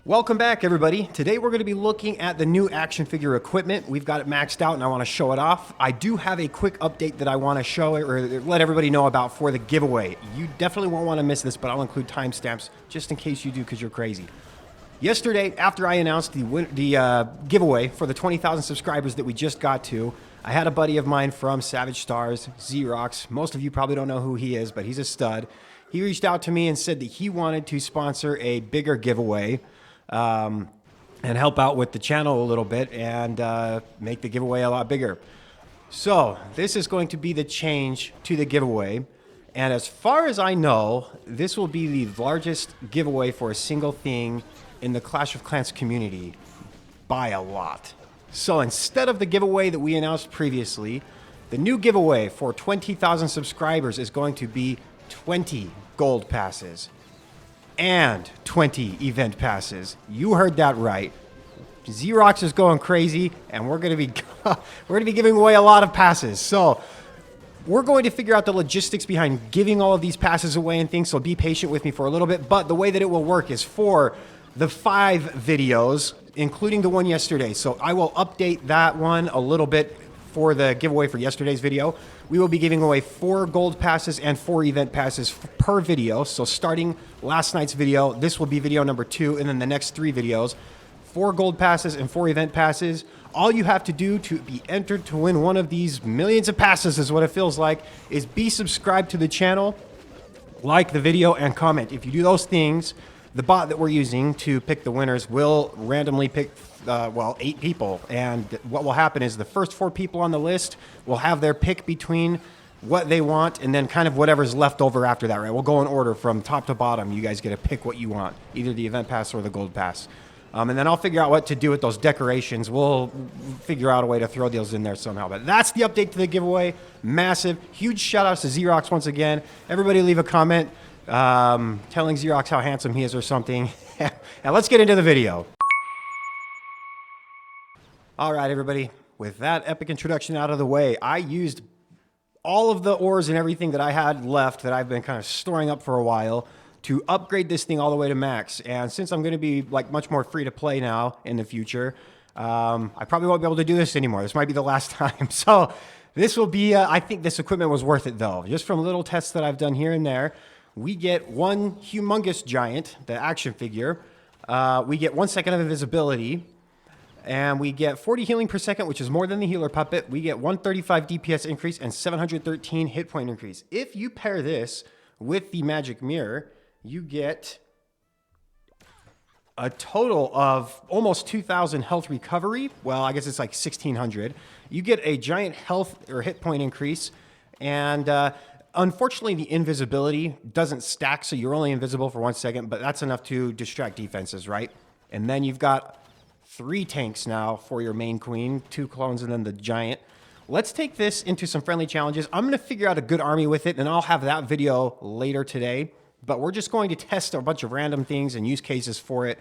Welcome back, everybody. Today we're going to be looking at the new action figure equipment. We've got it maxed out and I want to show it off. I do have a quick update that I want to show or let everybody know about for the giveaway. You definitely won't want to miss this, but I'll include timestamps just in case you do because you're crazy. Yesterday, after I announced the giveaway for the 20,000 subscribers that we just got to, I had a buddy of mine from 𝗪𝗔𝗧𝗖𝗛. Most of you probably don't know who he is, but he's a stud. He reached out to me and said that he wanted to sponsor a bigger giveaway and help out with the channel a little bit and make the giveaway a lot bigger. So this is going to be the change to the giveaway. And as far as I know, this will be the largest giveaway for a single thing in the Clash of Clans community by a lot. So instead of the giveaway that we announced previously, the new giveaway for 20,000 subscribers is going to be 20 gold passes and 20 event passes. You heard that right. 𝗪𝗓𝗃 is going crazy, and we're going to be giving away a lot of passes. So we're going to figure out the logistics behind giving all of these passes away and things. So be patient with me for a little bit. But the way that it will work is for the 5 videos, including the one yesterday. So I will update that one a little bit for the giveaway for yesterday's video. We will be giving away 4 gold passes and 4 event passes per video. So starting last night's video, this will be video number 2, and then the next 3 videos, 4 gold passes and 4 event passes. All you have to do to be entered to win one of these millions of passes is what it feels like, is be subscribed to the channel, like the video, and comment. If you do those things, the bot that we're using to pick the winners will randomly pick 8 people, and what will happen is the first 4 people on the list will have their pick between what they want and then kind of whatever's left over after that, right? We'll go in order from top to bottom. You guys get to pick what you want, either the event pass or the gold pass. And then I'll figure out what to do with those decorations. We'll figure out a way to throw deals in there somehow. But that's the update to the giveaway. Massive, huge shout outs to 𝗪𝗓𝗃 once again. Everybody leave a comment telling 𝗪𝗓𝗃 how handsome he is or something. And let's get into the video. All right, everybody, with that epic introduction out of the way, I used all of the ores and everything that I had left that I've been kind of storing up for a while to upgrade this thing all the way to max. And since I'm going to be like much more free to play now in the future, I probably won't be able to do this anymore. This might be the last time. So this will be, I think this equipment was worth it though. Just from little tests that I've done here and there, we get one humongous giant, the action figure. We get 1 second of invisibility. And we get 40 healing per second, which is more than the healer puppet. We get 135 DPS increase and 713 hit point increase. If you pair this with the magic mirror, you get a total of almost 2,000 health recovery. Well, I guess it's like 1,600. You get a giant health or hit point increase. And unfortunately, the invisibility doesn't stack, so you're only invisible for 1 second, but that's enough to distract defenses, right? And then you've got 3 tanks now for your main queen, 2 clones, and then the giant. Let's take this into some friendly challenges. I'm going to figure out a good army with it, and I'll have that video later today. But we're just going to test a bunch of random things and use cases for it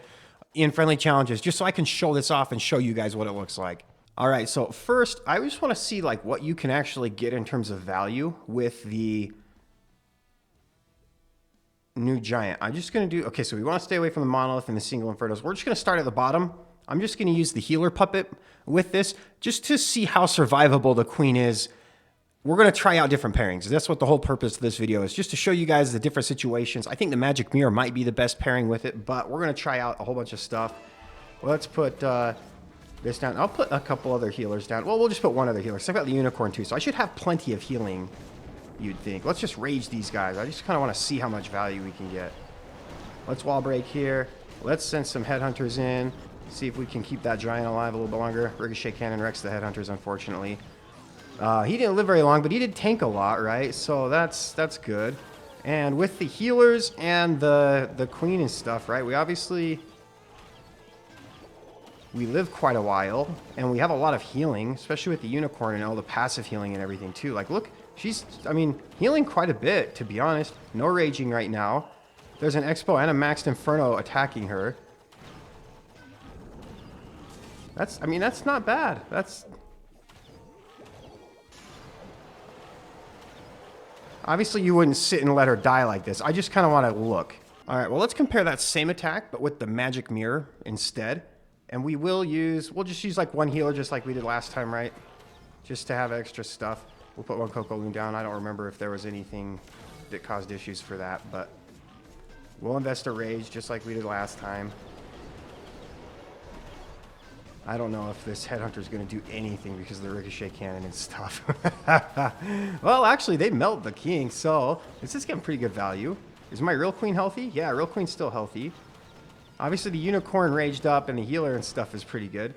in friendly challenges, just so I can show this off and show you guys what it looks like. All right, so first, I just want to see like what you can actually get in terms of value with the new giant. I'm just going to do, okay, so we want to stay away from the monolith and the single infernos. We're just going to start at the bottom. I'm just going to use the healer puppet with this just to see how survivable the queen is. We're going to try out different pairings. That's what the whole purpose of this video is, just to show you guys the different situations. I think the magic mirror might be the best pairing with it, but we're going to try out a whole bunch of stuff. Let's put this down. I'll put a couple other healers down. Well, we'll just put one other healer. So I've got the unicorn too, so I should have plenty of healing, you'd think. Let's just rage these guys. I just kind of want to see how much value we can get. Let's wall break here. Let's send some headhunters in. See if we can keep that giant alive a little bit longer. Ricochet Cannon wrecks the headhunters, unfortunately. He didn't live very long, but he did tank a lot, right? So that's good. And with the healers and the queen and stuff, right? We live quite a while, and we have a lot of healing, especially with the unicorn and all the passive healing and everything too. Like, look, she's, I mean, healing quite a bit, to be honest. No raging right now. There's an Expo and a Maxed Inferno attacking her. That's not bad. Obviously, you wouldn't sit and let her die like this. I just kind of want to look. All right, well, let's compare that same attack, but with the magic mirror instead. And we'll just use like one healer just like we did last time, right? Just to have extra stuff. We'll put one Coco Loon down. I don't remember if there was anything that caused issues for that, but we'll invest a rage just like we did last time. I don't know if this Headhunter is going to do anything because of the ricochet cannon and stuff. Well, actually, they melt the king, so this is getting pretty good value. Is my real queen healthy? Yeah, real queen's still healthy. Obviously, the unicorn raged up and the healer and stuff is pretty good.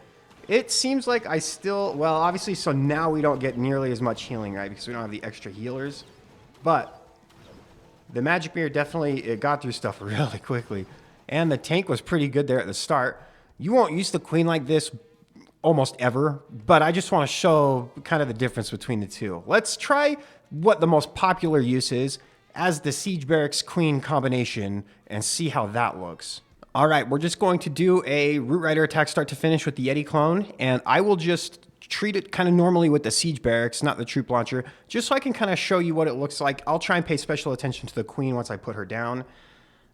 It seems like I still... Well, obviously, so now we don't get nearly as much healing, right? Because we don't have the extra healers. But the magic mirror definitely it got through stuff really quickly. And the tank was pretty good there at the start. You won't use the queen like this almost ever, but I just want to show kind of the difference between the two. Let's try what the most popular use is as the Siege Barracks Queen combination and see how that looks. All right, we're just going to do a Root Rider attack start to finish with the Yeti clone, and I will just treat it kind of normally with the Siege Barracks, not the Troop Launcher, just so I can kind of show you what it looks like. I'll try and pay special attention to the Queen once I put her down.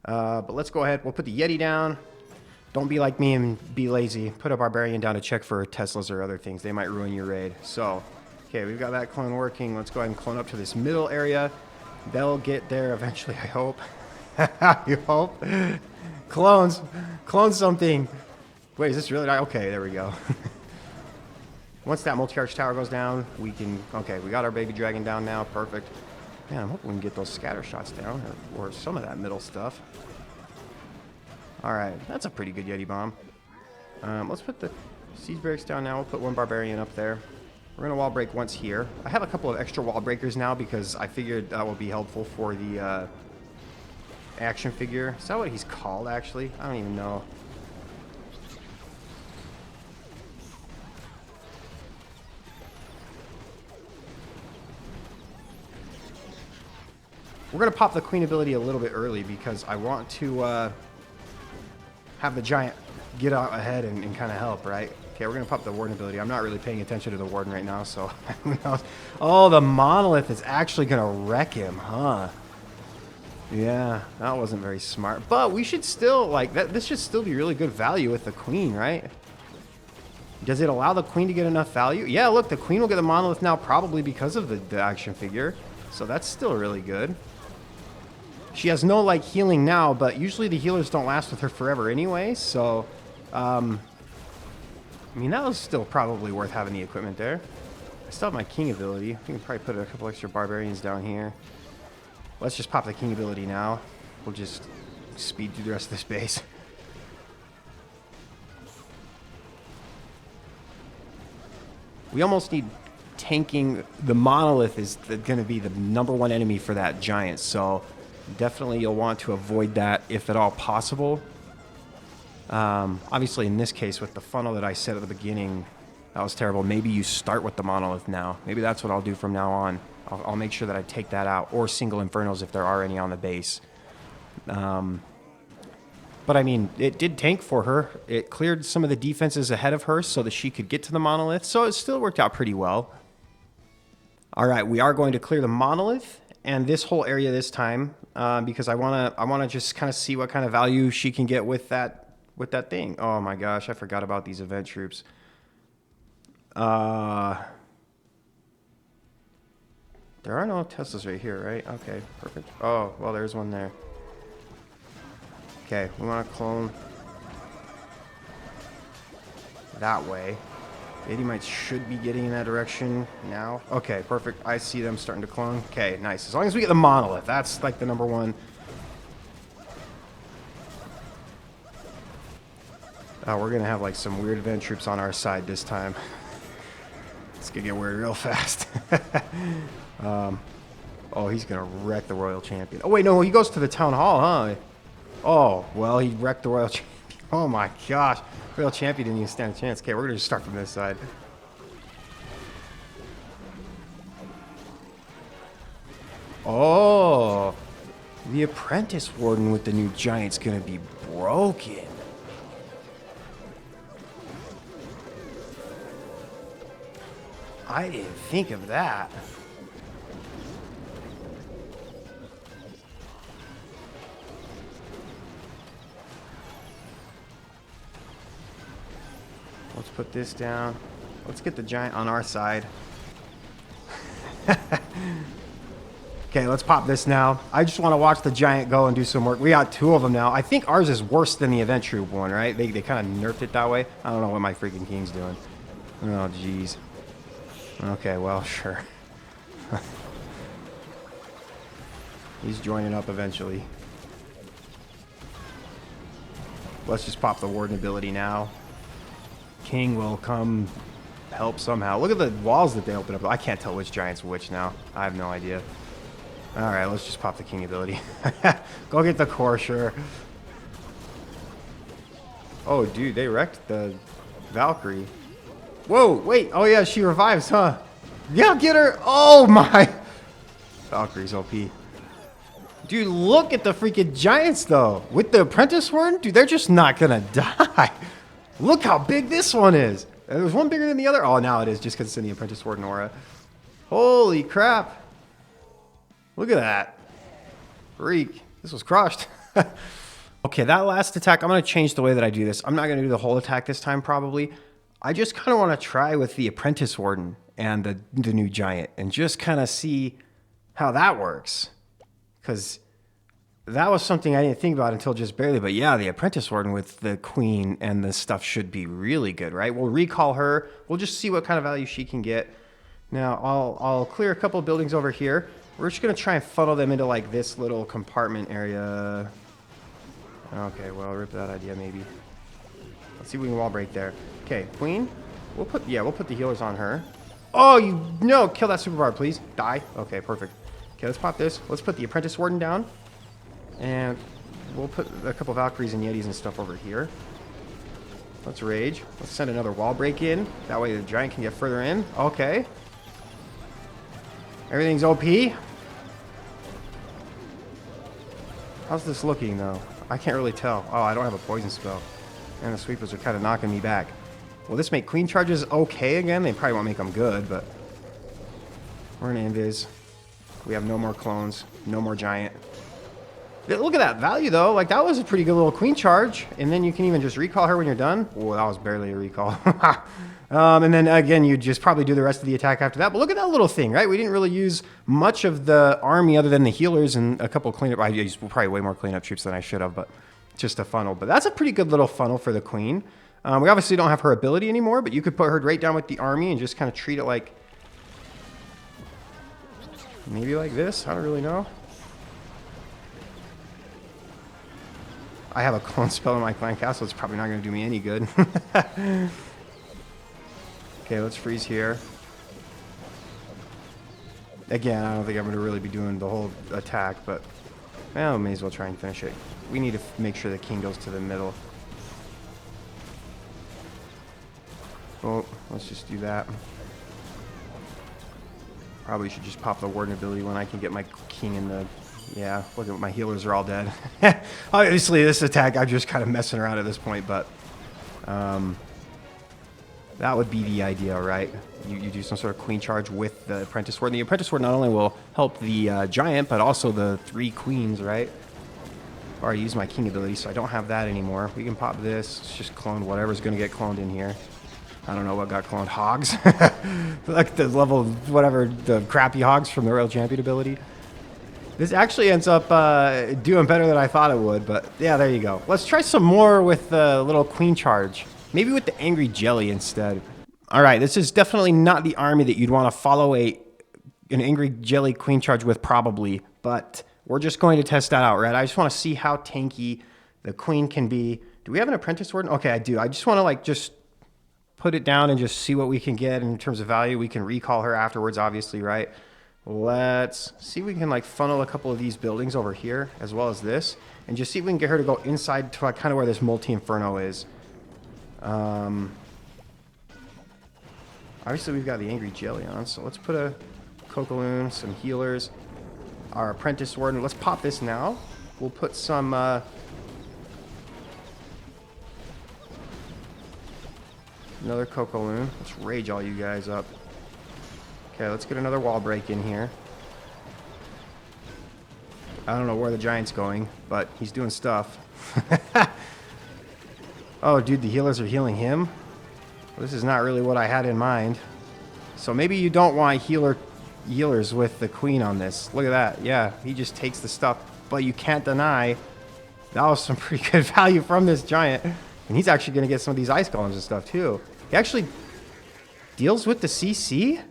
But let's go ahead. We'll put the Yeti down. Don't be like me and be lazy. Put a Barbarian down to check for Teslas or other things. They might ruin your raid. So, okay, we've got that clone working. Let's go ahead and clone up to this middle area. They'll get there eventually, I hope. You hope? Clones. Clone something. Wait, is this really... Okay, there we go. Once that multi-arch tower goes down, we can... Okay, we got our baby dragon down now. Perfect. Man, I'm hoping we can get those scatter shots down, or some of that middle stuff. Alright, that's a pretty good Yeti bomb. Let's put the Siege Barracks down now. We'll put one Barbarian up there. We're going to wall break once here. I have a couple of extra wall breakers now because I figured that will be helpful for the action figure. Is that what he's called, actually? I don't even know. We're going to pop the Queen ability a little bit early because I want to have the giant get out ahead and kind of help, right? Okay, we're going to pop the Warden ability. I'm not really paying attention to the Warden right now, so who knows? Oh, the Monolith is actually going to wreck him, huh? Yeah, that wasn't very smart. But we should still, like, this should still be really good value with the Queen, right? Does it allow the Queen to get enough value? Yeah, look, the Queen will get the Monolith now probably because of the action figure. So that's still really good. She has no, like, healing now, but usually the healers don't last with her forever anyway, so... I mean, that was still probably worth having the equipment there. I still have my King ability. We can probably put a couple extra Barbarians down here. Let's just pop the King ability now. We'll just speed through the rest of this base. We almost need tanking. The Monolith is going to be the #1 enemy for that giant, so definitely you'll want to avoid that if at all possible. Obviously, in this case, with the funnel that I set at the beginning, that was terrible. Maybe you start with the Monolith now. Maybe that's what I'll do from now on. I'll make sure that I take that out, or single Infernos if there are any on the base. But I mean, it did tank for her. It cleared some of the defenses ahead of her so that she could get to the Monolith, so it still worked out pretty well. All right, we are going to clear the Monolith and this whole area this time because I wanna just kind of see what kind of value she can get with that thing. Oh my gosh, I forgot about these event troops. There are no Teslas right here, right? Okay, perfect. Oh, well, there's one there. Okay, we want to clone that way. The Edomites should be getting in that direction now. Okay, perfect. I see them starting to clone. Okay, nice. As long as we get the Monolith, that's like the #1. Oh, we're going to have like some weird event troops on our side this time. It's going to get weird real fast. Oh, he's going to wreck the Royal Champion. Oh, wait, no, he goes to the Town Hall, huh? Oh, well, he wrecked the Royal Champion. Oh, my gosh. Royal Champion didn't even stand a chance. Okay, we're going to just start from this side. Oh, the Apprentice Warden with the new Giant's going to be broken. I didn't think of that. Let's put this down. Let's get the giant on our side. Okay, let's pop this now. I just want to watch the giant go and do some work. We got 2 of them now. I think ours is worse than the event troop one, right? They kind of nerfed it that way. I don't know what my freaking king's doing. Oh, jeez. Okay, well, sure. He's joining up eventually. Let's just pop the Warden ability now. King will come help somehow. Look at the walls that they open up. I can't tell which giant's which now. I have no idea. Alright, let's just pop the king ability. Go get the core, sure. Oh, dude, they wrecked the Valkyrie. Whoa, wait. Oh, yeah, she revives, huh? Yeah, get her. Oh, my. Valkyrie's OP. Dude, look at the freaking giants, though. With the apprentice Warden, dude, they're just not going to die. Look how big this one is. There's one bigger than the other. Oh, now it is just because it's in the apprentice Warden aura. Holy crap. Look at that. Freak. This was crushed. Okay, that last attack, I'm going to change the way that I do this. I'm not going to do the whole attack this time, probably. I just kind of want to try with the apprentice Warden and the new giant and just kind of see how that works. Because that was something I didn't think about until just barely. But yeah, the apprentice Warden with the queen and the stuff should be really good, right? We'll recall her. We'll just see what kind of value she can get. Now, I'll clear a couple of buildings over here. We're just going to try and funnel them into, like, this little compartment area. Okay, well, rip that idea, maybe. Let's see if we can wall break there. Okay, queen. We'll put the healers on her. Oh, no, kill that super bard, please. Die. Okay, perfect. Okay, let's pop this. Let's put the apprentice Warden down. And we'll put a couple Valkyries and Yetis and stuff over here. Let's rage. Let's send another wall break in. That way the giant can get further in. Okay. Everything's OP. How's this looking, though? I can't really tell. Oh, I don't have a poison spell. And the sweepers are kind of knocking me back. Will this make queen charges okay again? They probably won't make them good, but... We're going to invis. We have no more clones. No more giant. Look at that value, though. Like, that was a pretty good little queen charge. And then you can even just recall her when you're done. Oh, that was barely a recall. And then, again, you just probably do the rest of the attack after that. But look at that little thing, right? We didn't really use much of the army other than the healers and a couple cleanup. I used probably way more cleanup troops than I should have, but just a funnel. But that's a pretty good little funnel for the queen. We obviously don't have her ability anymore, but you could put her right down with the army and just kind of treat it like... Maybe like this? I don't really know. I have a clone spell in my clan castle. It's probably not going to do me any good. Okay, let's freeze here. Again, I don't think I'm going to really be doing the whole attack, but well, may as well try and finish it. We need to make sure the king goes to the middle. Oh, let's just do that. Probably should just pop the Warden ability when I can get my king in the... Yeah, look at my healers are all dead. Obviously, this attack, I'm just kind of messing around at this point, but... that would be the idea, right? You do some sort of queen charge with the apprentice Warden. The apprentice Warden not only will help the giant, but also the 3 queens, right? I've already used my king ability, so I don't have that anymore. We can pop this. Let's just clone whatever's going to get cloned in here. I don't know what got cloned. Hogs? Like the level, whatever, the crappy hogs from the Royal Champion ability. This actually ends up doing better than I thought it would, but yeah, there you go. Let's try some more with the little queen charge. Maybe with the angry jelly instead. All right, this is definitely not the army that you'd want to follow an angry jelly queen charge with, probably, but we're just going to test that out, right? I just want to see how tanky the queen can be. Do we have an apprentice Warden? Okay, I do. I just want to like just put it down and just see what we can get in terms of value. We can recall her afterwards, obviously, right? Let's see if we can like funnel a couple of these buildings over here as well as this, and just see if we can get her to go inside to kind of where this multi-inferno is. Obviously we've got the angry jelly on, so let's put a Cocoloon, some healers, our apprentice Warden. Let's pop this now. We'll put some another Cocoloon. Let's rage all you guys up. Okay, let's get another wall break in here. I don't know where the giant's going, but he's doing stuff. Oh, dude, the healers are healing him? This is not really what I had in mind. So maybe you don't want healers with the queen on this. Look at that. Yeah, he just takes the stuff. But you can't deny that was some pretty good value from this giant. And he's actually going to get some of these ice golems and stuff too. He actually deals with the CC?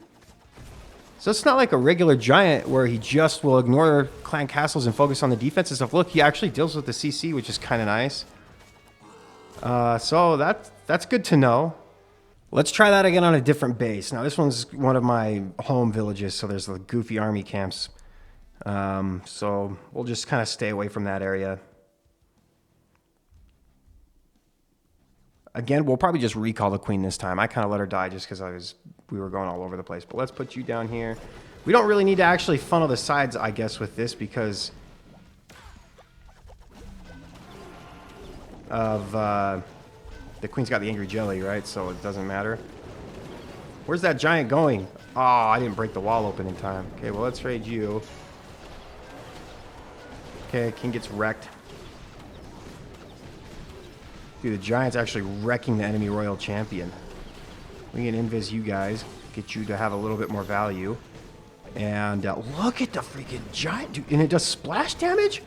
So it's not like a regular giant where he just will ignore clan castles and focus on the defense and stuff. Look, he actually deals with the CC, which is kind of nice. So that's good to know. Let's try that again on a different base. Now, this one's one of my home villages, so there's the goofy army camps. So we'll just kind of stay away from that area. Again, we'll probably just recall the queen this time. I kind of let her die just because we were going all over the place. But let's put you down here. We don't really need to actually funnel the sides, I guess, with this because of... the queen's got the angry jelly, right? So it doesn't matter. Where's that giant going? Oh, I didn't break the wall open in time. Okay, well, let's raid you. Okay, king gets wrecked. Dude, the giant's actually wrecking the enemy royal champion. We can invis you guys. Get you to have a little bit more value. And look at the freaking giant, dude. And it does splash damage?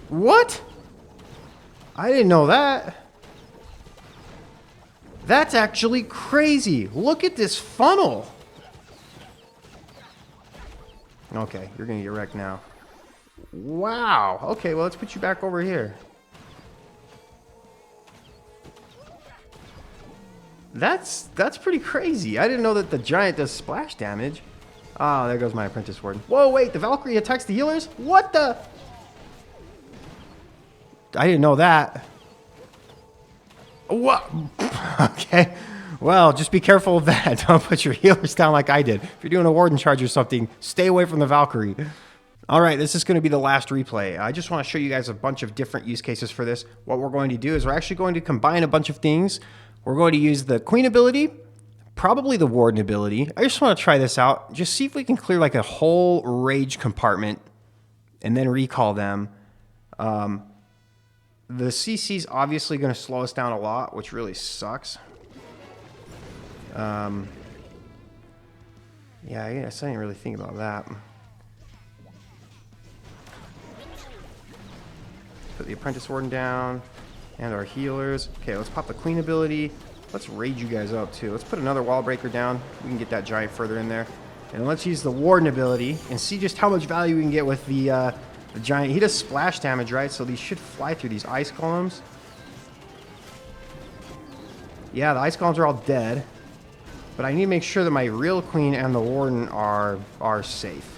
What? I didn't know that. That's actually crazy. Look at this funnel. Okay, you're going to get wrecked now. Wow. Okay, well, let's put you back over here. That's pretty crazy. I didn't know that the giant does splash damage. Oh, there goes my apprentice warden. Whoa, wait, the Valkyrie attacks the healers? What the? I didn't know that. What? Okay. Well, just be careful of that. Don't put your healers down like I did. If you're doing a warden charge or something, stay away from the Valkyrie. All right, this is going to be the last replay. I just want to show you guys a bunch of different use cases for this. What we're going to do is we're actually going to combine a bunch of things. We're going to use the queen ability, probably the warden ability. I just want to try this out. Just see if we can clear like a whole rage compartment and then recall them. The CC's obviously going to slow us down a lot, which really sucks. Yeah, I guess I didn't really think about that. Put the apprentice warden down and our healers. Okay, let's pop the queen ability. Let's raid you guys up too. Let's put another wall breaker down. We can get that giant further in there. And let's use the warden ability and see just how much value we can get with the giant. He does splash damage, right? So these should fly through these ice columns. Yeah, the ice columns are all dead. But I need to make sure that my real queen and the warden are safe.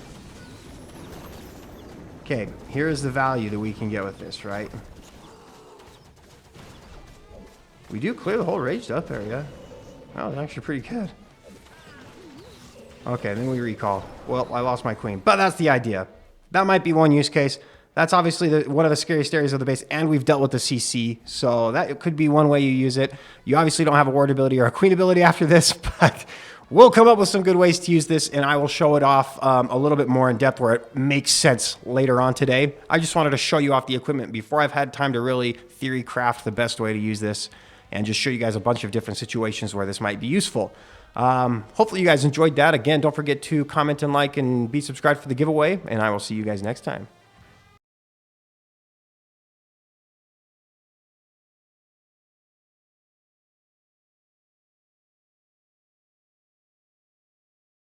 Okay, here's the value that we can get with this, right? We do clear the whole raged up area. Oh, that's actually pretty good. Okay, then we recall. Well, I lost my queen, but that's the idea. That might be one use case. That's obviously one of the scariest areas of the base, and we've dealt with the CC, so that could be one way you use it. You obviously don't have a ward ability or a queen ability after this, but we'll come up with some good ways to use this, and I will show it off a little bit more in depth where it makes sense later on today. I just wanted to show you off the equipment before I've had time to really theory craft the best way to use this and just show you guys a bunch of different situations where this might be useful. Hopefully you guys enjoyed that. Again, don't forget to comment and like and be subscribed for the giveaway, and I will see you guys next time.